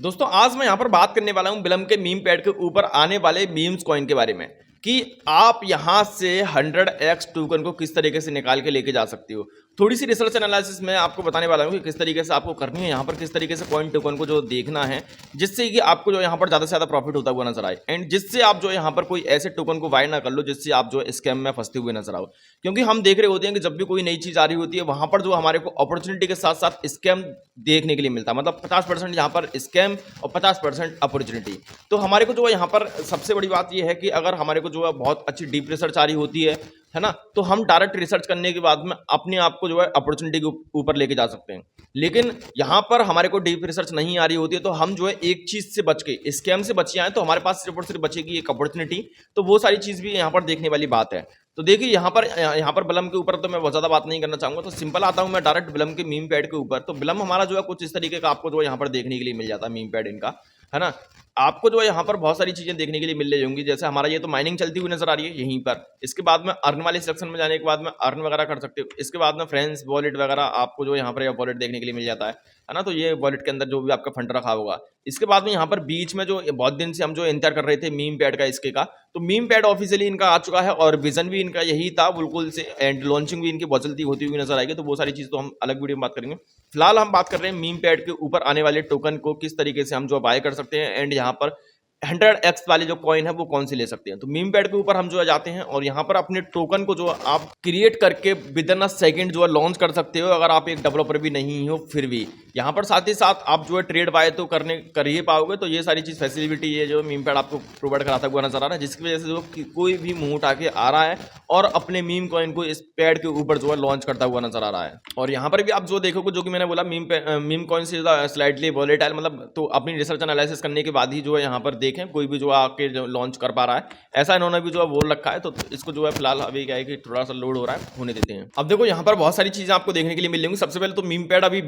दोस्तों आज मैं यहाँ पर बात करने वाला हूँ बिलम के मीम पैड के ऊपर आने वाले मीम्स कॉइन के बारे में कि आप यहाँ से 100x टोकन को किस तरीके से निकाल के लेके जा सकते हो। थोड़ी सी रिसर्च एनालिसिस मैं आपको बताने वाला हूँ कि किस तरीके से आपको करनी है, यहाँ पर किस तरीके से कॉइन टोकन को जो देखना है जिससे कि आपको जो यहाँ पर ज़्यादा से ज़्यादा प्रॉफिट होता हुआ नजर आए एंड जिससे आप जो यहाँ पर कोई ऐसे टोकन को बाय ना कर लो जिससे आप जो स्कैम में फंसते हुए नजर आओ। क्योंकि हम देख रहे होते हैं कि जब भी कोई नई चीज़ आ रही होती है वहाँ पर जो हमारे को अपॉर्चुनिटी के साथ साथ स्कैम देखने के लिए मिलता है, मतलब 50% यहाँ पर स्कैम और 50% अपॉर्चुनिटी। तो हमारे को जो है यहाँ पर सबसे बड़ी बात यह है कि अगर हमारे को जो है बहुत अच्छी डीप रिसर्च आ रही होती है ना, तो हम डायरेक्ट रिसर्च करने के बाद में अपने आप को जो है अपॉर्चुनिटी के ऊपर लेके जा सकते हैं। लेकिन यहाँ पर हमारे को डीप रिसर्च नहीं आ रही होती है तो हम जो है एक चीज से बच के स्कैम से बच जाए तो हमारे पास सिर्फ और सिर्फ बचेगी एक अपॉर्चुनिटी। तो वो सारी चीज भी यहाँ पर देखने वाली बात है। तो देखिए यहाँ पर बिलम के ऊपर तो मैं बहुत ज्यादा बात नहीं करना चाहूंगा, तो सिंपल आता हूँ मैं डायरेक्ट बिलम के मीम पैड के ऊपर। तो बिलम हमारा जो है कुछ इस तरीके का आपको जो है यहाँ पर देखने के लिए मिल जाता है मीम पैड इनका, है ना। आपको जो है यहाँ पर बहुत सारी चीजें देखने के लिए मिल रही होंगी, जैसे हमारा ये तो माइनिंग चलती हुई नजर आ रही है यहीं पर। इसके बाद में अर्न वाले सेक्शन में जाने के बाद में अर्न वगैरह कर सकते हो। इसके बाद में फ्रेंड्स वॉलेट वगैरह आपको जो यहाँ पर वॉलेट देखने के लिए मिल जाता है ना। तो ये वॉलेट के अंदर जो भी आपका फंड रखा होगा। इसके बाद में यहाँ पर बीच में जो बहुत दिन से हम जो इंतजार कर रहे थे मीम पैड का इसके का, तो मीम पैड ऑफिशियली इनका आ चुका है और विजन भी इनका यही था बिल्कुल से, एंड लॉन्चिंग भी इनकी बहुत जल्दी होती हुई नजर आएगी। तो वो सारी चीज तो हम अलग वीडियो में बात करेंगे। फिलहाल हम बात कर रहे हैं मीम पैड के ऊपर आने वाले टोकन को किस तरीके से हम जो बाय कर सकते हैं एंड यहाँ पर 100x वाली जो कॉइन है वो कौन सी ले सकते हैं। तो मीम पैड के ऊपर हम जो है जाते हैं और यहाँ पर अपने टोकन को जो आप क्रिएट करके विद इन अ सेकंड जो है लॉन्च कर सकते हो, अगर आप एक डेवलपर भी नहीं हो फिर भी। यहाँ पर साथ ही साथ आप जो है ट्रेड बाय तो कर ही पाओगे। तो ये सारी चीज फैसिलिटी ये जो मीम पैड आपको प्रोवाइड कराता हुआ नजर आ रहा है, जिसकी वजह से जो कोई भी मुंह उठा के आ रहा है और अपने मीम कॉइन को इस पैड के ऊपर जो है लॉन्च करता हुआ नजर आ रहा है। और यहाँ पर भी आप जो देखोगे, जो कि मैंने बोला मीम कॉइन से स्लाइटली वॉलेटाइल, मतलब तो अपनी रिसर्च एनालिसिस करने के बाद ही जो है यहाँ पर देखें कोई भी जो आके जो लॉन्च कर पा रहा है, ऐसा इन्होंने भी जो है बोल रखा है। तो इसको जो है फिलहाल अभी क्या है कि थोड़ा सा लोड हो रहा है, होने देते हैं। अब देखो यहाँ पर बहुत सारी चीजें आपको देखने के लिए मिलेंगी। सबसे पहले तो मीम पैड अभी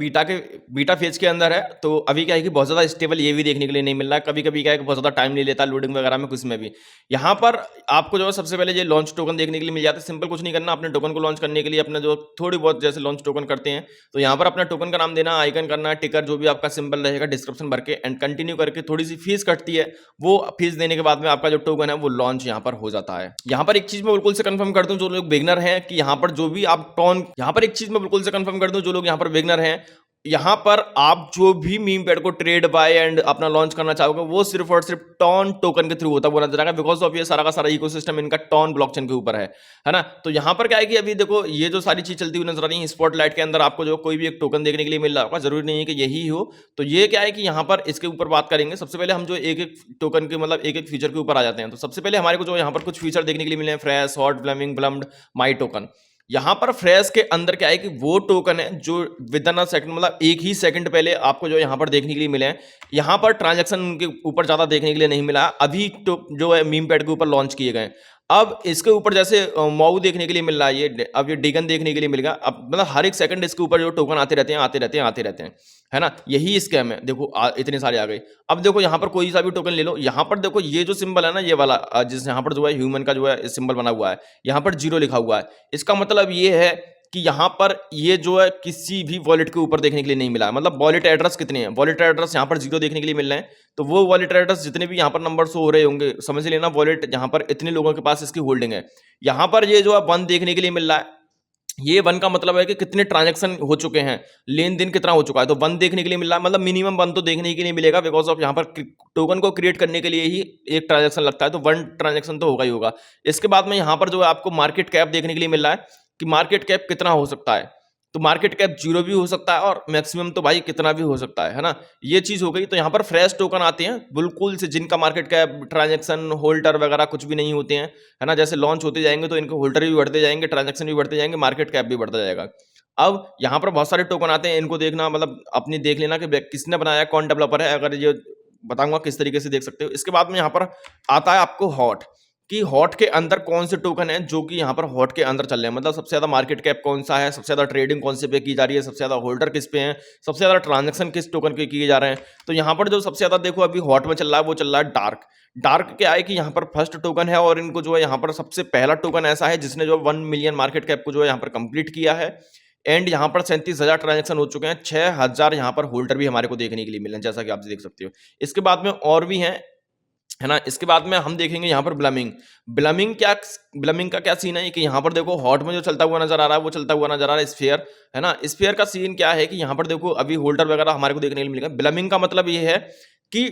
बीटा फेज के अंदर है, तो अभी क्या है कि बहुत ज्यादा स्टेबल ये भी देखने के लिए नहीं मिल रहा है। कभी कभी क्या है कि बहुत ज्यादा टाइम ले लेता है लोडिंग वगैरह में, कुछ में भी। यहाँ पर आपको जो है सबसे पहले ये लॉन्च टोकन देखने के लिए मिल जाता है। सिंपल कुछ नहीं करना, अपने टोकन को लॉन्च करने के लिए अपने जो थोड़ी बहुत जैसे लॉन्च टोकन करते हैं, तो यहाँ पर अपना टोकन का नाम देना, आइकन करना, टिकर जो भी आपका सिंबल रहेगा, डिस्क्रिप्शन भर के एंड कंटिन्यू करके थोड़ी सी फीस कटती है। वो फीस देने के बाद में आपका जो टोकन है वो लॉन्च यहाँ पर हो जाता है। यहाँ पर एक चीज मैं बिल्कुल से कंफर्म कर दूं जो लोग बिगनर हैं कि यहाँ पर जो भी आप यहाँ पर एक चीज मैं बिल्कुल से कंफर्म कर दूं जो लोग यहाँ पर बिगनर हैं, यहाँ पर आप जो भी मीम पैड को ट्रेड बाय एंड अपना लॉन्च करना चाहोगे वो सिर्फ और सिर्फ टॉन टोकन के थ्रू होता हुआ नजर आएगा, बिकॉज ऑफ ये सारा का सारा इकोसिस्टम इनका टॉन ब्लॉकचेन के ऊपर है ना। तो यहाँ पर क्या है कि अभी देखो ये जो सारी चीज चलती हुई नजर आ रही है, स्पॉटलाइट के अंदर आपको जो कोई भी एक टोकन देखने के लिए मिल रहा होगा, जरूरी नहीं है कि यही हो। तो ये क्या है कि यहाँ पर इसके ऊपर बात करेंगे। सबसे पहले हम जो एक एक टोकन के मतलब एक एक फीचर के ऊपर आ जाते हैं। तो सबसे पहले हमारे को जो यहाँ पर कुछ फीचर देखने के लिए मिले हैं, फ्रेश, हॉट, फ्लेमिंग, ब्लम्ड, माई टोकन। यहाँ पर फ्रेश के अंदर क्या है कि वो टोकन है जो विद इन अ सेकंड, मतलब एक ही सेकंड पहले आपको जो यहाँ पर देखने के लिए मिले हैं। यहाँ पर ट्रांजैक्शन उनके ऊपर ज्यादा देखने के लिए नहीं मिला, अभी तो जो है मीम पैड के ऊपर लॉन्च किए गए। अब इसके ऊपर जैसे मऊ देखने के लिए मिल रहा है, ये अब ये डिगन देखने के लिए मिलेगा। अब मतलब हर एक सेकंड इसके ऊपर जो टोकन आते रहते हैं आते रहते हैं आते रहते हैं, है ना। यही स्कैम है। देखो इतने सारे आ गए। अब देखो यहाँ पर कोई सा भी टोकन ले लो, यहाँ पर देखो ये जो सिंबल है ना, ये वाला जिस यहाँ पर जो है ह्यूमन का जो है सिंबल बना हुआ है, यहाँ पर 0 लिखा हुआ है। इसका मतलब ये है कि यहाँ पर ये जो है किसी भी वॉलेट के ऊपर देखने के लिए नहीं मिला है। मतलब वॉलेट एड्रेस कितने हैं, वॉलेट एड्रेस यहाँ पर 0 देखने के लिए मिल रहे हैं। तो वो वॉलेट एड्रेस जितने भी यहाँ पर नंबर शो हो रहे होंगे, समझ लेना वॉलेट यहाँ पर इतने लोगों के पास इसकी होल्डिंग है। यहाँ पर ये जो है 1 देखने के लिए मिल रहा है। ये 1 का मतलब है कि कितने ट्रांजैक्शन हो चुके हैं, लेन देन कितना हो चुका है। तो 1 देखने के लिए मिल रहा है, मतलब मिनिमम 1 तो देखने के लिए मिलेगा, बिकॉज ऑफ यहाँ पर टोकन को क्रिएट करने के लिए ही एक ट्रांजैक्शन लगता है। तो 1 ट्रांजैक्शन तो होगा ही होगा। इसके बाद में यहाँ पर जो है आपको मार्केट कैप देखने के लिए मिल रहा है कि मार्केट कैप कितना हो सकता है। तो मार्केट कैप 0 भी हो सकता है और मैक्सिमम तो भाई कितना भी हो सकता है ना। ये चीज हो गई। तो यहाँ पर फ्रेश टोकन आते हैं बिल्कुल से, जिनका मार्केट कैप, ट्रांजैक्शन, होल्डर वगैरह कुछ भी नहीं होते हैं, है ना। जैसे लॉन्च होते जाएंगे तो इनके होल्डर भी बढ़ते जाएंगे, ट्रांजैक्शन भी बढ़ते जाएंगे, मार्केट कैप भी बढ़ता जाएगा। अब यहाँ पर बहुत सारे टोकन आते हैं, इनको देखना मतलब अपनी देख लेना कि किसने बनाया, कौन डेवलपर है, अगर ये बताऊंगा किस तरीके से देख सकते हो। इसके बाद में यहाँ पर आता है आपको हॉट, कि हॉट के अंदर कौन से टोकन है जो कि यहाँ पर हॉट के अंदर चल रहे हैं, मतलब सबसे ज्यादा मार्केट कैप कौन सा है, सबसे ज्यादा ट्रेडिंग कौन से पे की जा रही है, सबसे ज्यादा होल्डर किस पे हैं, सबसे ज्यादा ट्रांजैक्शन किस टोकन के किए जा रहे हैं। तो यहाँ पर जो सबसे ज्यादा देखो अभी हॉट में चल रहा है वो चल रहा है डार्क। डार्क क्या है कि यहाँ पर फर्स्ट टोकन है और इनको जो है यहाँ पर सबसे पहला टोकन ऐसा है जिसने जो 1 मिलियन मार्केट कैप को जो है यहाँ पर कंप्लीट किया है। एंड यहाँ पर 37,000 ट्रांजेक्शन हो चुके हैं, 6,000 यहाँ पर होल्डर भी हमारे को देखने के लिए मिले हैं, जैसा कि आप देख सकते हो। इसके बाद में और भी हैं, है ना। इसके बाद में हम देखेंगे यहाँ पर ब्लमिंग। ब्लमिंग का क्या सीन है कि यहाँ पर देखो हॉट में जो चलता हुआ नजर आ रहा है वो चलता हुआ नजर आ रहा है स्फीयर, है ना। स्फीयर का सीन क्या है कि यहाँ पर देखो अभी होल्डर वगैरह हमारे को देखने के लिए मिलेगा। ब्लमिंग का मतलब ये है कि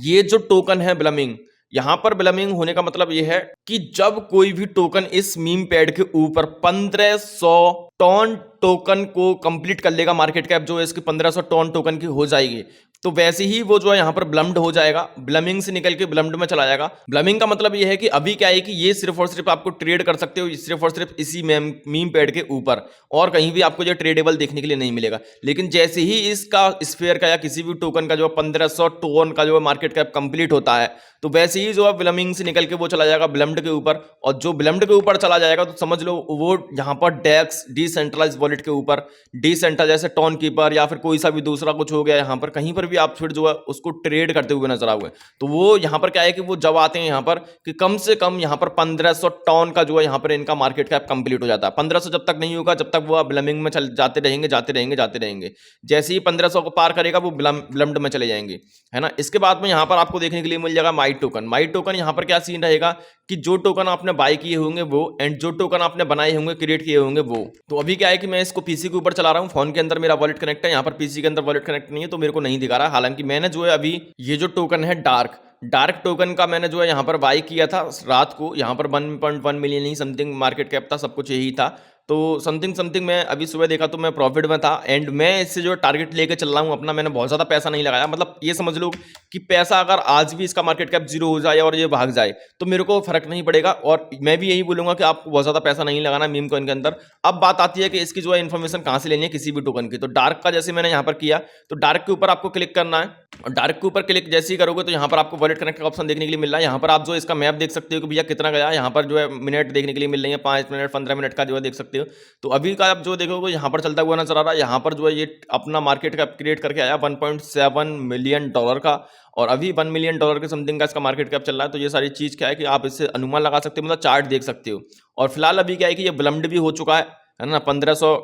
ये जो टोकन है ब्लमिंग, यहां पर ब्लमिंग होने का मतलब ये है कि जब कोई भी टोकन इस मीम पैड के ऊपर 1500 टन टोकन को कंप्लीट कर लेगा, मार्केट कैप जो है इसकी 1500 टन टोकन की हो जाएगी, तो वैसे ही वो जो है यहाँ पर ब्लम्ड हो जाएगा, ब्लमिंग से निकल के ब्लम्ड में चला जाएगा। ब्लमिंग का मतलब ये है कि अभी क्या है कि ये सिर्फ और सिर्फ आपको ट्रेड कर सकते हो सिर्फ और सिर्फ इसी मीम पैड के ऊपर, और कहीं भी आपको जो ट्रेडेबल देखने के लिए नहीं मिलेगा। लेकिन जैसे ही इसका स्फीयर का या किसी भी टोकन का जो 1500 टन का जो मार्केट कैप कंप्लीट होता है, तो वैसे ही जो है ब्लमिंग से निकल के वो चला जाएगा ब्लम्ड के ऊपर, और जो ब्लम्ड के ऊपर चला जाएगा तो समझ लो वो यहाँ पर डेक्स डिसेंट्रलाइज वॉलेट के ऊपर, डिसेंट्रल जैसे टोन कीपर या फिर कोई सा भी दूसरा कुछ हो गया, यहाँ पर कहीं पर भी आप फिर जो है उसको ट्रेड करते हुए नजर आओगे। तो वो यहाँ पर क्या है कि वो जब आते हैं यहाँ पर कि कम से कम यहाँ पर 1500 टन का जो है यहाँ पर इनका मार्केट कैप कंप्लीट हो जाता है। 1500 जब तक नहीं होगा जब तक वो ब्लमिंग में चल जाते रहेंगे। जैसे ही 1500 को पार करेगा वो ब्लम्ड में चले जाएंगे, है ना। इसके बाद में यहाँ पर आपको देखने के लिए मिल जाएगा माई टोकन। माई टोकन यहाँ पर क्या सीन रहेगा कि जो टोकन आपने बाय किए होंगे वो, एंड जो टोकन आपने बनाए होंगे क्रिएट किए होंगे वो। तो अभी क्या है कि मैं इसको पीसी के ऊपर चला रहा हूँ, फोन के अंदर मेरा वॉलेट कनेक्ट है, यहाँ पर पीसी के अंदर वॉलेट कनेक्ट नहीं है तो मेरे को नहीं दिखा रहा। हालांकि मैंने जो है अभी ये जो टोकन है डार्क टोकन का मैंने जो है यहाँ पर बाय किया था रात को, यहाँ पर 1.1 मिलियन ही समथिंग मार्केट कैप था, सब कुछ यही था। तो समथिंग मैं अभी सुबह देखा तो मैं प्रॉफिट में था, एंड मैं इससे जो टारगेट लेके चल रहा हूँ अपना, मैंने बहुत ज़्यादा पैसा नहीं लगाया। मतलब ये समझ लो कि पैसा अगर आज भी इसका मार्केट कैप जीरो हो जाए और ये भाग जाए तो मेरे को फर्क नहीं पड़ेगा, और मैं भी यही बोलूंगा कि आपको बहुत ज़्यादा पैसा नहीं लगाना मीम कॉइन के अंदर। अब बात आती है कि इसकी जो है इन्फॉर्मेशन कहाँ से लेनी है किसी भी टोकन की। तो डार्क का जैसे मैंने यहाँ पर किया, तो डार्क के ऊपर आपको क्लिक करना है, और डार्क के ऊपर क्लिक जैसे ही करोगे तो यहाँ पर आपको वॉलेट कनेक्ट का ऑप्शन देखने के लिए मिल रहा है। यहाँ पर आप जो इसका मैप देख सकते हो कि भैया कितना गया, यहाँ पर जो है मिनट देखने के लिए मिल रही है, 5 मिनट 15 मिनट का जो है देख सकते हो। तो अभी का आप जो देखोगे यहाँ पर चलता हुआ नजर आ रहा है, यहाँ पर जो है ये अपना मार्केट कैप क्रिएट करके आया 1.7 मिलियन डॉलर का, और अभी 1 मिलियन डॉलर के समथिंग का इसका मार्केट कैप चल रहा है। तो ये सारी चीज़ क्या है कि आप इससे अनुमान लगा सकते हो, मतलब चार्ट देख सकते हो। और फिलहाल अभी क्या है कि ये ब्लम्ड भी हो चुका है ना, 1500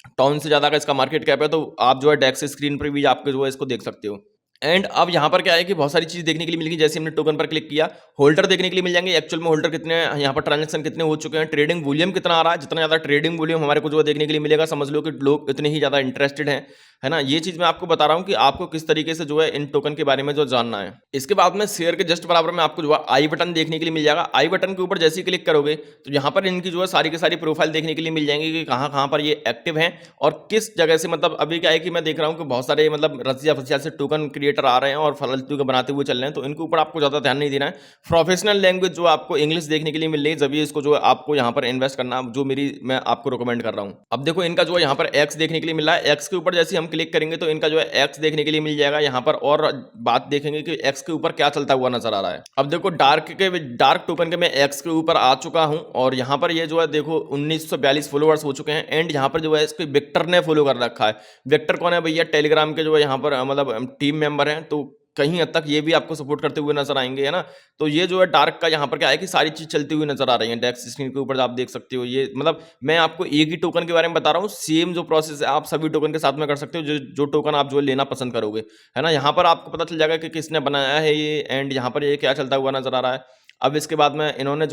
टन से ज़्यादा का इसका मार्केट कैप है। तो आप जो है डेक्स स्क्रीन पर भी आपके जो है इसको देख सकते हो। एंड अब यहाँ पर क्या है कि बहुत सारी चीज़ देखने के लिए मिलेगी। जैसे हमने टोकन पर क्लिक किया, होल्डर देखने के लिए मिल जाएंगे, एक्चुअल में होल्डर कितने हैं, यहाँ पर ट्रांजैक्शन कितने हो चुके हैं, ट्रेडिंग वॉल्यूम कितना आ रहा है। जितना ज़्यादा ट्रेडिंग वॉल्यूम हमारे को जो देखने के लिए मिलेगा, समझ लो कि लोग इतने ही ज़्यादा इंटरेस्टेड हैं, है ना। ये चीज़ मैं आपको बता रहा हूँ कि आपको किस तरीके से जो है इन टोकन के बारे में जो जानना है। इसके बाद में शेयर के जस्ट बराबर में आपको जो है आई बटन देखने के लिए मिल जाएगा। आई बटन के ऊपर जैसे ही क्लिक करोगे तो यहाँ पर इनकी जो है सारी की सारी प्रोफाइल देखने के लिए मिल जाएंगी कि कहाँ कहाँ पर ये एक्टिव हैं और किस जगह से। मतलब अभी क्या है कि मैं देख रहा हूँ कि बहुत सारे मतलब रसिया फसिया से टोकन क्रिएटर आ रहे हैं और फालतू के बनाते हुए चल रहे हैं, तो इनके ऊपर आपको ज़्यादा ध्यान नहीं देना है। प्रोफेशनल लैंग्वेज जो आपको इंग्लिश देखने के लिए मिल रही है, जब ये इसको जो है आपको यहाँ पर इन्वेस्ट करना, जो मैं आपको रिकमेंड कर रहा हूँ। अब देखो इनका जो है यहाँ पर एक्स देखने के लिए मिल रहा है। एक्स के ऊपर जैसे हम क्लिक करेंगे तो इनका जो है एक्स देखने के लिए मिल जाएगा यहाँ पर, और बात देखेंगे कि एक्स के ऊपर क्या चलता हुआ नजर आ रहा है। अब देखो डार्क टोकन के मैं एक्स के ऊपर आ चुका हूँ, और यहाँ पर ये जो है देखो 1942 फॉलोअर्स हो चुके हैं। एंड यहाँ पर जो है इसको विक्टर ने फॉलो कर रखा है। विक्टर कौन है भैया? टेलीग्राम के जो है यहाँ पर मतलब टीम मेंबर हैं, तो कहीं हद तक ये भी आपको सपोर्ट करते हुए नजर आएंगे, है ना। तो ये जो है डार्क का यहाँ पर क्या है कि सारी चीज चलती हुई नजर आ रही है। डेक्स स्क्रीन के ऊपर आप देख सकते हो। ये मतलब मैं आपको एक ही टोकन के बारे में बता रहा हूँ, सेम जो प्रोसेस है आप सभी टोकन के साथ में कर सकते हो, जो टोकन आप जो लेना पसंद करोगे, है ना। यहाँ पर आपको पता चल जाएगा कि किसने बनाया है ये, एंड यहाँ पर ये क्या चलता हुआ नजर आ रहा है। अब इसके बाद में इन्होंने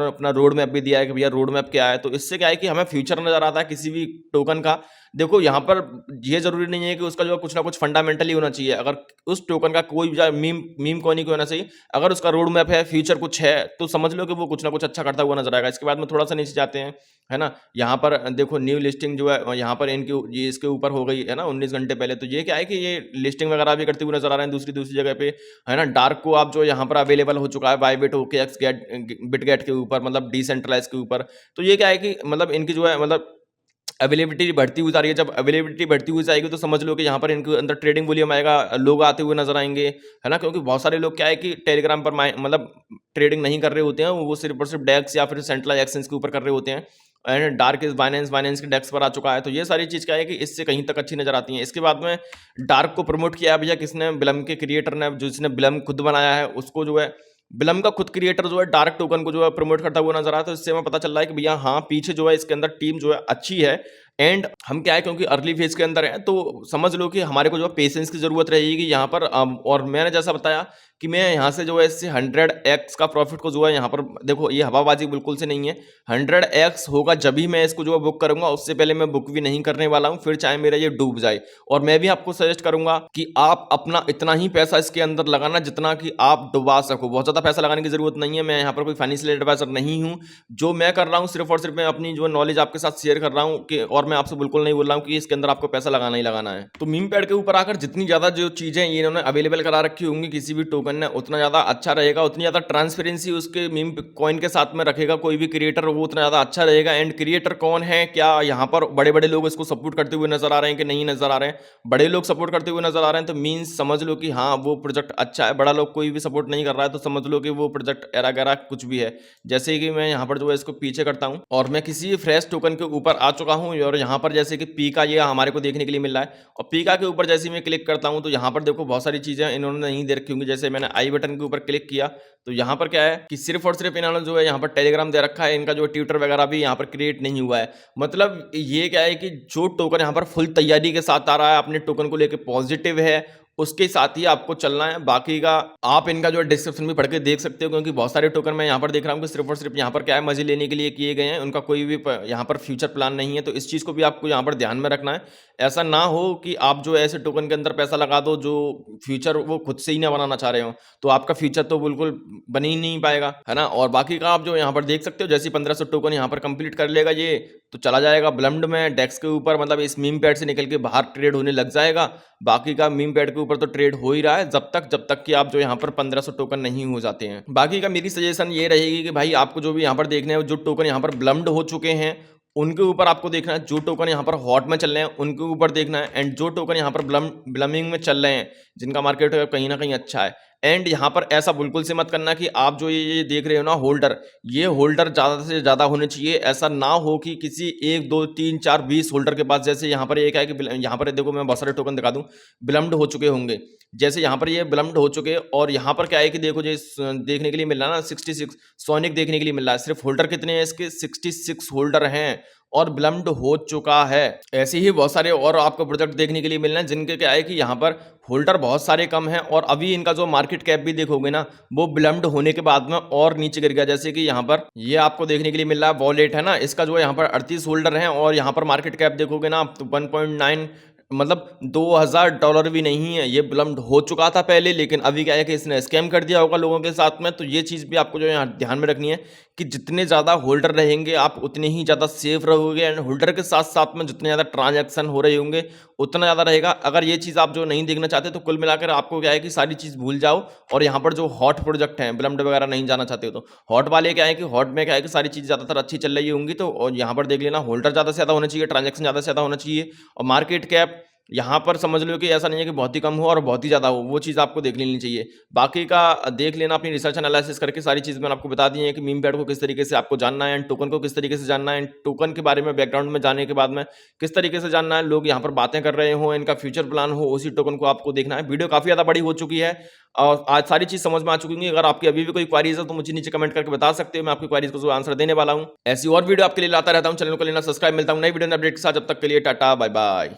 अपना रोड मैप भी दिया है कि भैया रोड मैप क्या है। तो इससे क्या है कि हमें फ्यूचर नजर आता है किसी भी टोकन का। देखो यहाँ पर ये जरूरी नहीं है कि उसका जो कुछ ना कुछ फंडामेंटली होना चाहिए। अगर उस टोकन का कोई भी मीम कोई नहीं होना चाहिए, अगर उसका रोड मैप है, फ्यूचर कुछ है, तो समझ लो कि वो कुछ ना कुछ अच्छा करता हुआ नजर आएगा। इसके बाद में थोड़ा सा नीचे जाते हैं, है ना। यहाँ पर देखो न्यू लिस्टिंग जो है यहाँ पर इनकी ये इसके ऊपर हो गई है ना 19 घंटे पहले। तो ये क्या है कि ये लिस्टिंग वगैरह भी करते हुए नजर आ रहे हैं दूसरी जगह पे, है ना। डार्क को आप जो यहाँ पर अवेलेबल हो चुका है बायबिट OKX बिटगेट के ऊपर, मतलब डिसेंट्रलाइज के ऊपर। तो ये क्या है कि मतलब इनकी जो है मतलब अवेलेबिलिटी बढ़ती हुई जा रही है। जब अवेलेबिलिटी बढ़ती हुई जाएगी तो समझ लो कि यहाँ पर इनके अंदर ट्रेडिंग वॉल्यूम आएगा, लोग आते हुए नजर आएंगे, है ना। क्योंकि बहुत सारे लोग क्या है कि टेलीग्राम पर मतलब ट्रेडिंग नहीं कर रहे होते हैं, वो सिर्फ और सिर्फ डेक्स या फिर सेंट्रलाइज एक्सचेंज के ऊपर कर रहे होते हैं। एंड डार्क इज बाइनेंस के डेस्क पर आ चुका है। तो ये सारी चीज़ क्या है कि इससे कहीं तक अच्छी नजर आती है। इसके बाद में डार्क को प्रमोट किया भैया किसने? बिलम के क्रिएटर ने, जिसने बिलम खुद बनाया है उसको जो है बिलम का खुद क्रिएटर जो है डार्क टोकन को जो है प्रमोट करता हुआ नजर आता है। तो इससे हमें पता चल रहा है कि भैया हाँ पीछे जो है इसके अंदर टीम जो है अच्छी है। एंड हम क्या है, क्योंकि अर्ली फेज के अंदर है, तो समझ लो कि हमारे को जो है पेशेंस की ज़रूरत रहेगी यहाँ पर। और मैंने जैसा बताया कि मैं यहाँ से जो है इससे 100x का प्रॉफिट को जो है यहाँ पर, देखो ये हवाबाजी बिल्कुल से नहीं है। 100x होगा जब भी मैं इसको जो है बुक करूंगा, उससे पहले मैं बुक भी नहीं करने वाला हूँ, फिर चाहे मेरा ये डूब जाए। और मैं भी आपको सजेस्ट करूंगा कि आप अपना इतना ही पैसा इसके अंदर लगाना जितना कि आप डुबा सको। बहुत ज़्यादा पैसा लगाने की जरूरत नहीं है। मैं यहाँ पर कोई फाइनेंशियल एडवाइजर नहीं हूँ। जो मैं कर रहा हूँ सिर्फ और सिर्फ मैं अपनी जो नॉलेज आपके साथ शेयर कर रहा हूँ कि, और मैं आपसे बिल्कुल नहीं बोल रहा हूँ कि इसके अंदर आपको पैसा लगाना ही लगाना है। तो मीम पैड के ऊपर आकर जितनी ज़्यादा जो चीज़ें इन्होंने अवेलेबल करा रखी होंगी किसी भी टोकन ने, उतना ज़्यादा अच्छा रहेगा, उतनी ज़्यादा ट्रांसपेरेंसी उसके मीम कॉइन के साथ में रखेगा कोई भी क्रिएटर, वो उतना ज़्यादा अच्छा रहेगा। एंड क्रिएटर कौन है, क्या यहाँ पर बड़े बड़े लोग इसको सपोर्ट करते हुए नजर आ रहे हैं कि नहीं नजर आ रहे हैं? बड़े लोग सपोर्ट करते हुए नजर आ रहे हैं तो मीन्स समझ लो कि हाँ वो प्रोजेक्ट अच्छा है। बड़ा लोग कोई भी सपोर्ट नहीं कर रहा है तो समझ लो कि वो प्रोजेक्ट एरा गैरा कुछ भी है। जैसे कि मैं यहाँ पर जो है इसको पीछे करता हूँ और मैं किसी फ्रेश टोकन के ऊपर आ चुका हूँ, और यहाँ पर जैसे कि पीका ये हमारे को देखने के लिए मिल रहा है। और पीका के ऊपर जैसे मैं क्लिक करता हूँ तो यहाँ पर देखो बहुत सारी चीज़ें इन्होंने नहीं दे रखी होंगी। जैसे मैंने आई बटन के ऊपर क्लिक किया तो यहाँ पर क्या है कि सिर्फ और सिर्फ इन्होंने जो है यहाँ पर टेलीग्राम दे रखा है, इनका जो ट्विटर वगैरह भी यहाँ पर क्रिएट नहीं हुआ है। मतलब ये क्या है कि जो टोकन यहाँ पर फुल तैयारी के साथ आ रहा है, अपने टोकन को लेकर पॉजिटिव है, उसके साथ ही आपको चलना है। बाकी का आप इनका जो है डिस्क्रिप्शन भी पढ़ के देख सकते हो, क्योंकि बहुत सारे टोकन मैं यहाँ पर देख रहा हूँ कि सिर्फ और सिर्फ यहाँ पर क्या है मजे लेने के लिए किए गए हैं, उनका कोई भी यहाँ पर फ्यूचर प्लान नहीं है। तो इस चीज़ को भी आपको यहाँ पर ध्यान में रखना है। ऐसा ना हो कि आप जो ऐसे टोकन के अंदर पैसा लगा दो जो फ्यूचर वो खुद से ही ना बनाना चाह रहे हो, तो आपका फ्यूचर तो बिल्कुल बन ही नहीं पाएगा, है ना। और बाकी का आप जो यहाँ पर देख सकते हो, जैसे 1500 टोकन यहाँ पर कंप्लीट कर लेगा ये, तो चला जाएगा ब्लम्ड में डेक्स के ऊपर, मतलब इस मीम पैड से निकल के बाहर ट्रेड होने लग जाएगा। बाकी का मीम पैड के ऊपर तो ट्रेड हो ही रहा है जब तक कि आप जो यहाँ पर 1500 टोकन नहीं हो जाते हैं। बाकी का मेरी सजेशन ये रहेगी कि भाई आपको जो भी यहाँ पर देखना है, जो टोकन यहाँ पर ब्लम्ड हो चुके हैं उनके ऊपर आपको देखना है, जो टोकन यहाँ पर हॉट में चल रहे हैं उनके ऊपर देखना है, एंड जो टोकन यहाँ पर ब्लमिंग में चल रहे हैं जिनका मार्केट कहीं ना कहीं अच्छा है। एंड यहाँ पर ऐसा बिल्कुल से मत करना कि आप जो ये देख रहे हो ना होल्डर, ये होल्डर ज़्यादा से ज़्यादा होने चाहिए। ऐसा ना हो कि किसी 1 2 3 4 20 होल्डर के पास, जैसे यहाँ पर एक है कि यहाँ पर देखो मैं बहुत सारे टोकन दिखा दूँ ब्लम्ड हो चुके होंगे। जैसे यहाँ पर ये ब्लम्ड हो चुके, और यहाँ पर क्या है कि देखो जो देखने के लिए मिल रहा है ना 66 सोनिक देखने के लिए मिल रहा है। सिर्फ होल्डर कितने हैं इसके? 66 होल्डर हैं और ब्लम्ड हो चुका है। ऐसे ही बहुत सारे और आपको प्रोजेक्ट देखने के लिए मिलना है जिनके क्या है कि यहाँ पर होल्डर बहुत सारे कम हैं, और अभी इनका जो मार्केट कैप भी देखोगे ना वो ब्लम्ड होने के बाद में और नीचे गिर गया। जैसे कि यहाँ पर ये आपको देखने के लिए मिल रहा है वॉलेट है ना, इसका जो है यहाँ पर 38 होल्डर हैं, और यहाँ पर मार्केट कैप देखोगे ना तो 1.9 मतलब $2000 भी नहीं है। ये ब्लम्ड हो चुका था पहले, लेकिन अभी क्या है कि इसने स्कैम कर दिया होगा लोगों के साथ में। तो ये चीज़ भी आपको जो है यहाँ ध्यान में रखनी है कि जितने ज़्यादा होल्डर रहेंगे आप उतने ही ज़्यादा सेफ रहोगे, एंड होल्डर के साथ साथ में जितने ज़्यादा ट्रांजैक्शन हो रहे होंगे उतना ज़्यादा रहेगा। अगर ये चीज़ आप जो नहीं देखना चाहते तो कुल मिलाकर आपको क्या है कि सारी चीज़ भूल जाओ, और यहाँ पर जो हॉट प्रोजेक्ट हैं ब्लम्ड वगैरह नहीं जाना चाहते हो तो हॉट वाले क्या है कि हॉट में क्या है कि सारी चीज़ ज़्यादातर अच्छी चल रही होंगी। तो और यहाँ पर देख लेना होल्डर ज़्यादा से ज़्यादा होना चाहिए, ट्रांजेक्शन ज़्यादा से ज़्यादा होना चाहिए, और मार्केट कैप यहाँ पर समझ लो कि ऐसा नहीं है कि बहुत ही कम हो और बहुत ही ज़्यादा हो, वो चीज़ आपको देख लेनी चाहिए। बाकी का देख लेना अपनी रिसर्च एनालिसिस करके, सारी चीज़ मैंने आपको बता दी है कि मीम पैड को किस तरीके से आपको जानना है, एंड टोकन को किस तरीके से जानना है, टोकन के बारे में बैकग्राउंड में जानने के बाद में किस तरीके से जानना है। लोग यहाँ पर बातें कर रहे हो, इनका फ्यूचर प्लान हो, उसी टोकन को आपको देखना है। वीडियो काफ़ी ज़्यादा बड़ी हो चुकी है और आज सारी चीज़ समझ में आ चुकी है। अगर आपकी अभी भी कोई क्वारीज है तो मुझे नीचे कमेंट करके बता सकते हो, मैं आपकी क्वारीज को आंसर देने वाला हूँ। ऐसी और वीडियो आपके लिए लाता रहता हूँ। चैनल को लेना सब्सक्राइब। मिलता हूँ नई वीडियो अपडेट के साथ, जब तक के लिए टाटा बाय बाय।